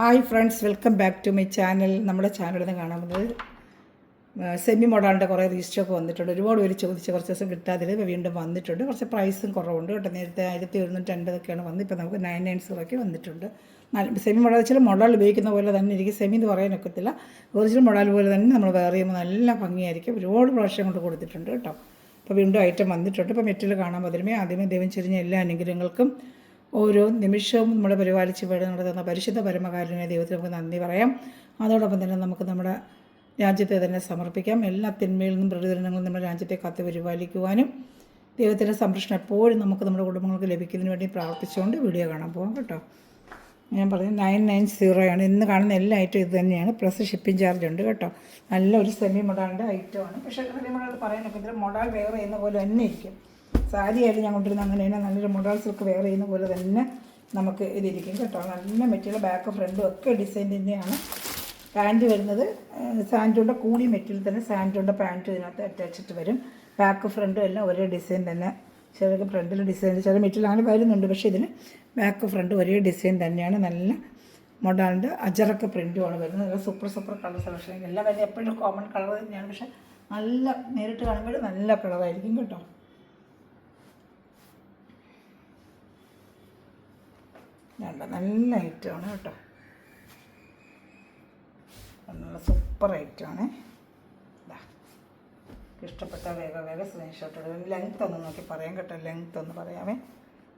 Hi friends, welcome back to my channel. നമ്മുടെ ചാനലിൽ നിന്ന് കാണാൻ പോകുന്നത് സെമി മോഡാളിൻ്റെ കുറേ റീസ്റ്റോക്ക് വന്നിട്ടുണ്ട്. ഒരുപാട് പേര് ചോദിച്ച് കുറച്ച് ദിവസം കിട്ടാതിൽ വീണ്ടും വന്നിട്ടുണ്ട്. കുറച്ച് പ്രൈസും കുറവുണ്ട് കേട്ടോ. നേരത്തെ 1150 വന്ന് ഇപ്പോൾ നമുക്ക് 990 വന്നിട്ടുണ്ട്. സെമി മോഡൽ വെച്ചാൽ മോഡൽ ഉപയോഗിക്കുന്ന പോലെ തന്നെ ഇരിക്കും. സെമി എന്ന് പറയാനൊക്കത്തില്ല, ഒറിജിനൽ മോഡൽ പോലെ തന്നെ നമ്മൾ വേറെ ചെയ്യുമ്പോൾ നല്ല ഭംഗിയായിരിക്കും. ഒരുപാട് പ്രാവശ്യം കൊണ്ട് കൊടുത്തിട്ടുണ്ട് കേട്ടോ. അപ്പോൾ വീണ്ടും ഐറ്റം വന്നിട്ടുണ്ട്. ഇപ്പോൾ മെറ്റൽ കാണാൻ പറ്റുമേ. ആദ്യമേ ദൈവം ചെരിഞ്ഞ എല്ലാ അനുഗ്രഹങ്ങൾക്കും ഓരോ നിമിഷവും നമ്മളെ പരിപാലിച്ച് നടത്തുന്ന പരിശുദ്ധ പരമകാരുണ്യ ദൈവത്തിന് നമുക്ക് നന്ദി പറയാം. അതോടൊപ്പം തന്നെ നമുക്ക് നമ്മുടെ രാജ്യത്തെ തന്നെ സമർപ്പിക്കാം. എല്ലാ തിന്മയിൽ നിന്നും പ്രതിദിനങ്ങളും നമ്മുടെ രാജ്യത്തെ കാത്ത് പരിപാലിക്കുവാനും ദൈവത്തിൻ്റെ സംരക്ഷണം എപ്പോഴും നമുക്ക് നമ്മുടെ കുടുംബങ്ങൾക്ക് ലഭിക്കുന്നതിന് വേണ്ടി പ്രാർത്ഥിച്ചുകൊണ്ട് വീഡിയോ കാണാൻ പോകാം കേട്ടോ. ഞാൻ പറഞ്ഞു 990 ഇന്ന് കാണുന്ന എല്ലാ ഐറ്റം ഇത് തന്നെയാണ്. പ്ലസ് ഷിപ്പിംഗ് ചാർജ് ഉണ്ട് കേട്ടോ. നല്ലൊരു സെമി മൊഡാളിൻ്റെ ഐറ്റമാണ്. പക്ഷേ സെമി മൊഡാൾ പറയാനൊക്കെ ഇതിൽ മൊഡാൾ വെയർ ചെയ്യുന്ന പോലെ തന്നെ ഇരിക്കും. സാരി ആയാലും ഞാൻ കൊണ്ടിരുന്ന അങ്ങനെ തന്നെ നല്ലൊരു മൊഡാൾ സിൽക്ക് വെയർ ചെയ്യുന്ന പോലെ തന്നെ നമുക്ക് ഇതിരിക്കും കേട്ടോ. നല്ല മെറ്റീരിയൽ, ബാക്ക് ഫ്രണ്ടും ഒക്കെ ഡിസൈൻ തന്നെയാണ്. പാൻറ്റ് വരുന്നത് സാൻഡോൻ്റെ കൂടി മെറ്റീരിയൽ തന്നെ. സാൻഡോൻ്റെ പാൻറ്റ് ഇതിനകത്ത് അറ്റാച്ചിട്ട് വരും. ബാക്ക് ഫ്രണ്ടും എല്ലാം ഒരേ ഡിസൈൻ തന്നെ. ചിലർക്ക് ഫ്രണ്ടിൽ ഡിസൈൻ, ചില മെറ്റീരിയൽ അങ്ങനെ വരുന്നുണ്ട്. പക്ഷേ ഇതിന് ബാക്ക് ഫ്രണ്ട് ഒരേ ഡിസൈൻ തന്നെയാണ്. നല്ല മോഡാളിൻ്റെ അജറക്ക് പ്രിൻറ്റുമാണ് വരുന്നത്. നല്ല സൂപ്പർ കളർ സെലക്ഷൻ. എല്ലാം വരുന്നത് എപ്പോഴും കോമൺ കളർ തന്നെയാണ്. പക്ഷേ നല്ല നേരിട്ട് കാണുമ്പോൾ നല്ല കളറായിരിക്കും കേട്ടോ. നല്ല ഐറ്റമാണ് കേട്ടോ. നല്ല സൂപ്പർ ഐറ്റമാണ്. ഇഷ്ടപ്പെട്ട വേഗം സ്ക്രീൻഷോട്ട് എടുക്കും. ലെങ്ത്ത് ഒന്ന് നോക്കി പറയാം കേട്ടോ. ലെങ്ത്ത് ഒന്ന് പറയാമേ.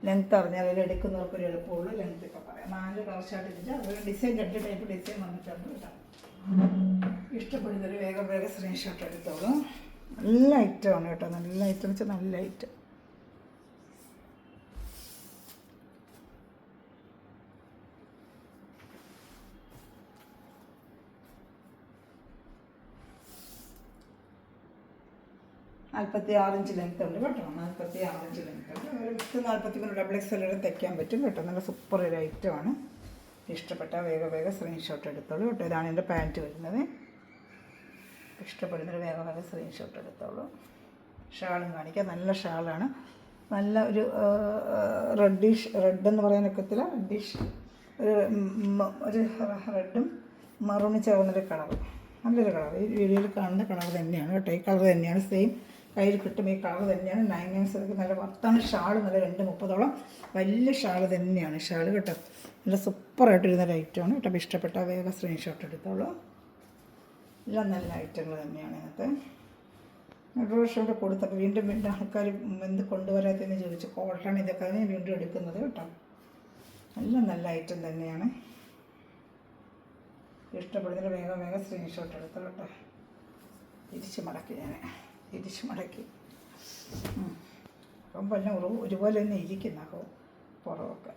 ലെങ്ത്ത് അറിഞ്ഞാൽ അതിൽ എടുക്കുന്നവർക്കൊരു എളുപ്പമുള്ളൂ. ലെങ്ത്ത് ഇപ്പോൾ പറയാം. 4 കളർഷായിട്ട് ഇരിച്ചാൽ അതുപോലെ ഡിസൈൻ 2 ടൈപ്പ് ഡിസൈൻ വന്നിട്ടുണ്ട് കേട്ടോ. ഇഷ്ടപ്പെടുന്നൊരു വേഗം സ്ക്രീൻഷോട്ട് എടുത്തോളൂ. നല്ല ഐറ്റമാണ് കേട്ടോ. നല്ല ഐറ്റം എന്ന് വെച്ചാൽ നല്ല ഐറ്റം. $46 ലെങ്ത്ത് ഉണ്ട് കേട്ടോ. 46 ലെങ്ത്ത് ഉണ്ട്. ഒരു 43 ഡബിൾ എക്സൽ തയ്ക്കാൻ പറ്റും കേട്ടോ. നല്ല സൂപ്പർ ഒരു ഐറ്റമാണ്. ഇഷ്ടപ്പെട്ട വേഗം സ്ക്രീൻഷോട്ട് എടുത്തോളൂ കേട്ടോ. ഇതാണ് എൻ്റെ പാൻറ്റ് വരുന്നത്. ഇഷ്ടപ്പെടുന്നൊരു വേഗം സ്ക്രീൻഷോട്ട് എടുത്തോളൂ. ഷാളും കാണിക്കാം. നല്ല ഷാളാണ്. നല്ല ഒരു റെഡെന്ന് പറയാനൊക്കത്തില്ല. ഒരു റെഡും മറൂണി ചേർന്നൊരു കളർ. നല്ലൊരു കളർ. ഈ വീഡിയോയിൽ കാണുന്ന കളർ തന്നെയാണ് കേട്ടോ. ഈ കളർ തന്നെയാണ്. സെയിം കയ്യിൽ കിട്ടും. ഈ കളർ തന്നെയാണ്. 990 നല്ല വർത്താണ്. ഷാൾ നല്ല 230 വലിയ ഷാൾ തന്നെയാണ്. ഷാൾ കേട്ടോ. നല്ല സൂപ്പറായിട്ടിരുന്നൊരു ഐറ്റമാണ് കേട്ടോ. അപ്പോൾ ഇഷ്ടപ്പെട്ട വേഗം സ്ക്രീൻഷോട്ട് എടുത്തോളൂ. എല്ലാം നല്ല ഐറ്റങ്ങൾ തന്നെയാണ് ഇന്നത്തെ. ഒരു വർഷം കൂടെ കൊടുത്തപ്പോൾ വീണ്ടും ആൾക്കാർ എന്ത് കൊണ്ടുവരാത്തതെന്ന് ചോദിച്ചു. കോട്ടൺ ഇതൊക്കെ ഞാൻ വീണ്ടും എടുക്കുന്നത് കേട്ടോ. എല്ലാം നല്ല ഐറ്റം തന്നെയാണ്. ഇഷ്ടപ്പെടുന്നതിന് വേഗം സ്ക്രീൻഷോട്ട് എടുത്തോളൂ കേട്ടോ. തിരിച്ച് മടക്കി അപ്പം എല്ലാം ഒരുപോലെ തന്നെ ഇരിക്കുന്ന പുറമൊക്കെ.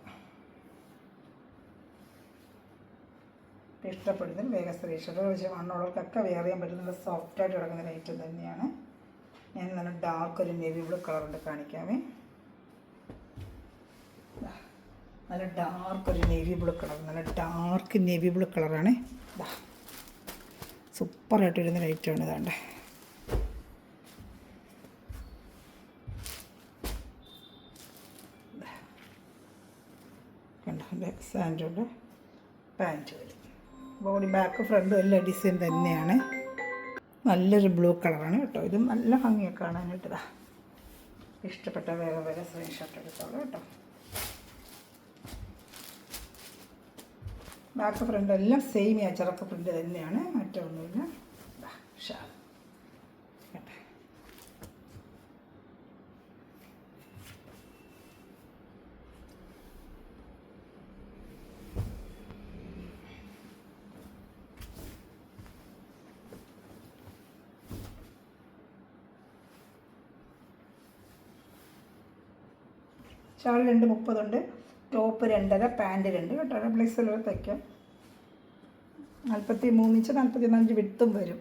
ഇഷ്ടപ്പെടുന്നതിന് വേഗം സ്ക്രീൻഷോട്ട്. പക്ഷേ മണ്ണുള്ളവർക്കൊക്കെ വെയർ ചെയ്യാൻ പറ്റുന്ന നല്ല സോഫ്റ്റായിട്ട് കിടക്കുന്ന ഐറ്റം തന്നെയാണ്. ഞാൻ നല്ല ഡാർക്ക് ഒരു നേവി ബ്ലൂ കളറുണ്ട് കാണിക്കാമേ. നല്ല ഡാർക്ക് ഒരു നേവി ബ്ലൂ കളർ. നല്ല ഡാർക്ക് നേവി ബ്ലൂ കളറാണ്. സൂപ്പറായിട്ട് വരുന്ന ലൈറ്റാണ്. ഇതാണ്ട് കണ്ടോ. സാൻഡോൻ്റെ പാൻറ്റ് വരും. ബോഡി ബാക്ക് ഫ്രണ്ടും എല്ലാം ഡിസൈൻ തന്നെയാണ്. നല്ലൊരു ബ്ലൂ കളറാണ് കേട്ടോ. ഇതും നല്ല ഭംഗിയൊക്കെ കാണാനായിട്ട്. ഇഷ്ടപ്പെട്ട വേഗം സ്ക്രീൻഷോട്ട് എടുത്തോളൂ കേട്ടോ. ബാക്ക് ഫ്രണ്ട് എല്ലാം സെയിം അച്ചറക്ക പ്രിൻ്റ് തന്നെയാണ്. മറ്റൊന്നുമില്ല. ഷാൾ കേട്ടോ. ഷാൾ 230 ഉണ്ട്. ടോപ്പ് 2.5, പാൻറ്റ് 2 കേട്ടോ. Double XL തയ്ക്കാം. 43 ഇഞ്ച് 45 വിട്ടും വരും.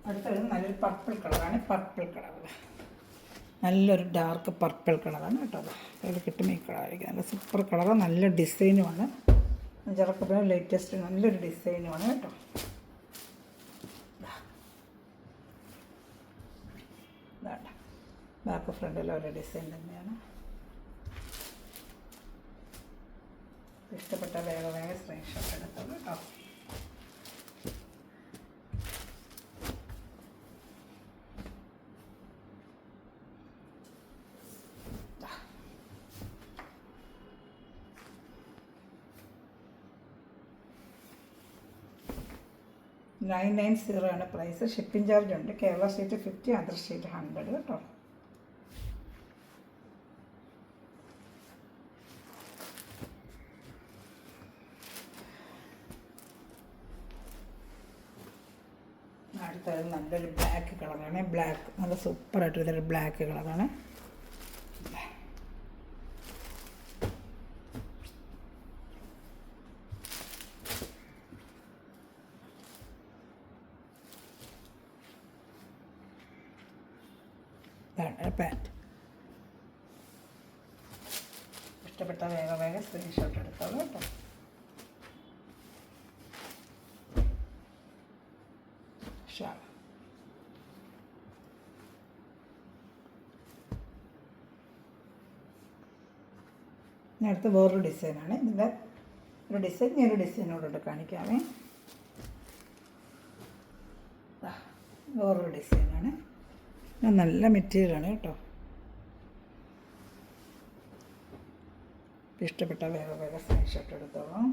അടുത്തത് നല്ലൊരു പർപ്പിൾ കളറാണ്. നല്ലൊരു ഡാർക്ക് പർപ്പിൾ കളറാണ് കേട്ടോ. അതിൽ കിട്ടും ഈ കളറായിരിക്കും. നല്ല സൂപ്പർ കളറ്. നല്ല ഡിസൈനുമാണ്. ചെറുക്കത്തിന് ലേറ്റസ്റ്റ് നല്ലൊരു ഡിസൈനുമാണ് കേട്ടോ. ബാക്ക് ഫ്രണ്ടിൽ ഒരു ഡിസൈൻ തന്നെയാണ്. ഇഷ്ടപ്പെട്ട വേഗം വേഗം സ്ക്രീൻഷോട്ട് എടുത്തോളൂ കേട്ടോ. $990 ആണ് പ്രൈസ്. ഷിപ്പിംഗ് ചാർജ് ഉണ്ട്. കേരള സ്റ്റേറ്റ് 50, അതർ സ്റ്റേറ്റ് 100 കേട്ടോ. അടുത്തത് നല്ലൊരു ബ്ലാക്ക് കളറാണ്. ബ്ലാക്ക് നല്ല സൂപ്പറായിട്ട് ഇതൊരു ബ്ലാക്ക് കളറാണ്. ഇതാണ് പാൻറ്റ്. ഇഷ്ടപ്പെട്ട വേഗം വേഗം സ്ക്രീൻഷോട്ട് എടുത്തോളൂ കേട്ടോ. ഷാൾ. ഇനി അടുത്ത് വേറൊരു ഡിസൈനാണ്. ഇതിൻ്റെ ഒരു ഡിസൈൻ ഞാനൊരു ഡിസൈനോട് കാണിക്കാമേ. വേറൊരു ഡിസൈനാണ്. നല്ല മെറ്റീരിയലാണ് കേട്ടോ. ഇഷ്ടപ്പെട്ട വേഗം വേഗം സ്ക്രീൻഷോട്ട് എടുത്തോളാം.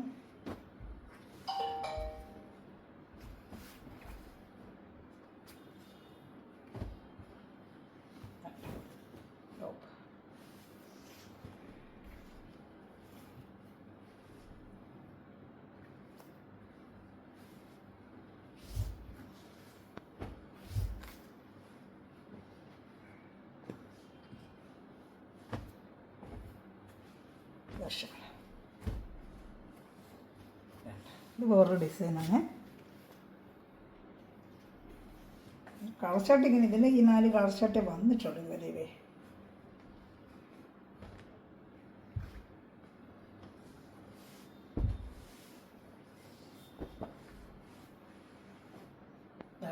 ഇത് വേറൊരു ഡിസൈനാണ്. കളർ ഷർട്ട് ഇങ്ങനെ ഇതിൽ ഈ 4 കളർ ഷർട്ടേ വന്നിട്ടുള്ളൂ ഇതുവരെ.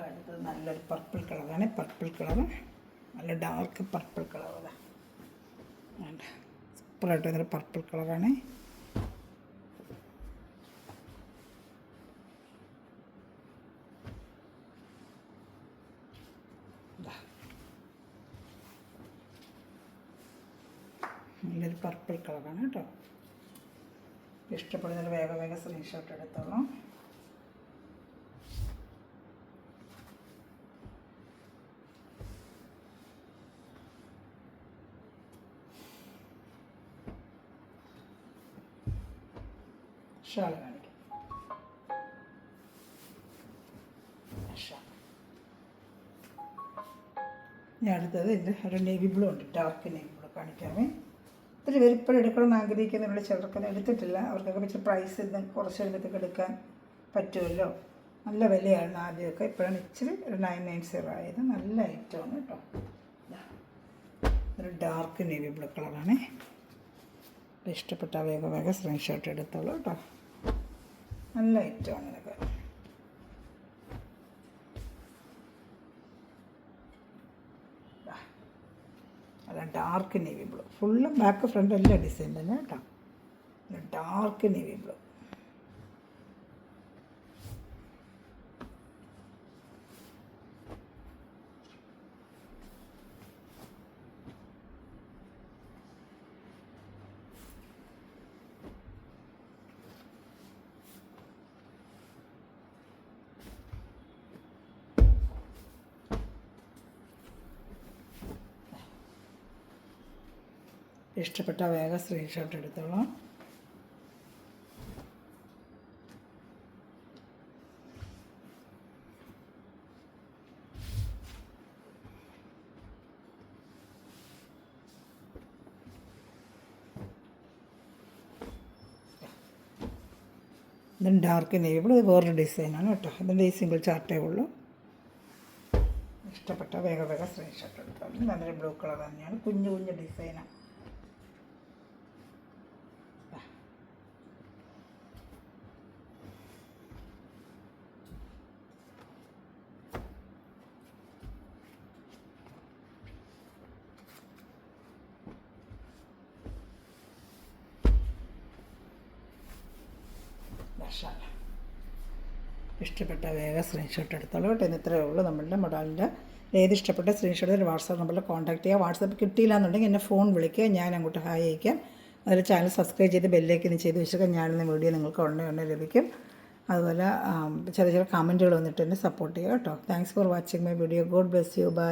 അടുത്തത് നല്ലൊരു പർപ്പിൾ കളറാണ്. പർപ്പിൾ കളർ നല്ല ഡാർക്ക് പർപ്പിൾ കളർ. വേണ്ട സൂപ്പറായിട്ട് ഇതൊരു പർപ്പിൾ കളറാണ്. നല്ലൊരു പർപ്പിൾ കളറാണ് കേട്ടോ. ഇഷ്ടപ്പെടുന്നതിൽ വേഗം വേഗം സ്ക്രീൻഷോട്ട് എടുത്തോളാം. ഷാൾ കാണിക്കാം. ഞാൻ അടുത്തത് ഇത് ഒരു നേവി ബ്ലൂ ഉണ്ട്. ഡാർക്ക് നേവി ബ്ലൂ കാണിക്കാമേ. ഒത്തിരി പേര് ഇപ്പോഴും എടുക്കണമെന്ന് ആഗ്രഹിക്കുന്നുള്ള ചിലർക്കൊന്നും എടുത്തിട്ടില്ല. അവർക്കൊക്കെ വെച്ച് പ്രൈസ് ഇന്ന് കുറച്ച് എഴുന്നത്തേക്ക് എടുക്കാൻ പറ്റുമല്ലോ. നല്ല വിലയാണ് ആദ്യമൊക്കെ. ഇപ്പോഴാണ് ഇച്ചിരി ഒരു 990 ആയത്. നല്ല ഐറ്റമാണ് കേട്ടോ. ഒരു ഡാർക്ക് നേവി ബ്ലൂ കളറാണ്. ഇഷ്ടപ്പെട്ട വേഗം വേഗം സ്ക്രീൻഷോട്ട് എടുത്തോളൂ കേട്ടോ. നല്ല ഐറ്റമാണ് ഇതൊക്കെ. അല്ല dark navy blue. Full back front എല്ലാ ഡിസൈൻ തന്നെ കേട്ടോ. Dark navy blue. ഇഷ്ടപ്പെട്ട വേഗം സ്ക്രീൻഷോട്ട് എടുത്തോളാം. ഇതും ഡാർക്ക് നേവി ബ്ലൂ. ഇത് വേറൊരു ഡിസൈനാണ് കേട്ടോ. ഇതിൻ്റെ ഈ സിംഗിൾ ചാർട്ടേ ഉള്ളൂ. ഇഷ്ടപ്പെട്ട വേഗം വേഗം സ്ക്രീൻഷോട്ട് എടുത്തോളാം. നല്ലൊരു ബ്ലൂ കളർ തന്നെയാണ്. കുഞ്ഞു കുഞ്ഞു ഡിസൈനാണ്. മാഷാ ഇഷ്ടപ്പെട്ട വേഗം സ്ക്രീൻഷോട്ട് എടുത്തോളൂ കേട്ടോ. ഇന്ന് ഇത്രയേ ഉള്ളൂ നമ്മളുടെ മൊഡാലിൻ്റെ. ഏത് ഇഷ്ടപ്പെട്ട സ്ക്രീൻഷോട്ട് ഒരു വാട്സാപ്പ് നമ്പറിൽ കോൺടാക്ട് ചെയ്യുക. വാട്സാപ്പ് കിട്ടിയില്ല എന്നുണ്ടെങ്കിൽ എന്നെ ഫോൺ വിളിക്കുക, ഞാൻ അങ്ങോട്ട് ഹായ് അയക്കാം. അതിൽ ചാനൽ സബ്സ്ക്രൈബ് ചെയ്ത് ബെല്ലേക്ക് ഒന്ന് ചെയ്ത് വെച്ചാൽ ഞാനിന്ന് വീഡിയോ നിങ്ങൾക്ക് ഉടനെ ലഭിക്കും. അതുപോലെ ചെറിയ ചെറിയ കമൻറ്റുകൾ വന്നിട്ട് എന്നെ സപ്പോർട്ട് ചെയ്യുക കേട്ടോ. Thanks for watching my video. God bless you. By.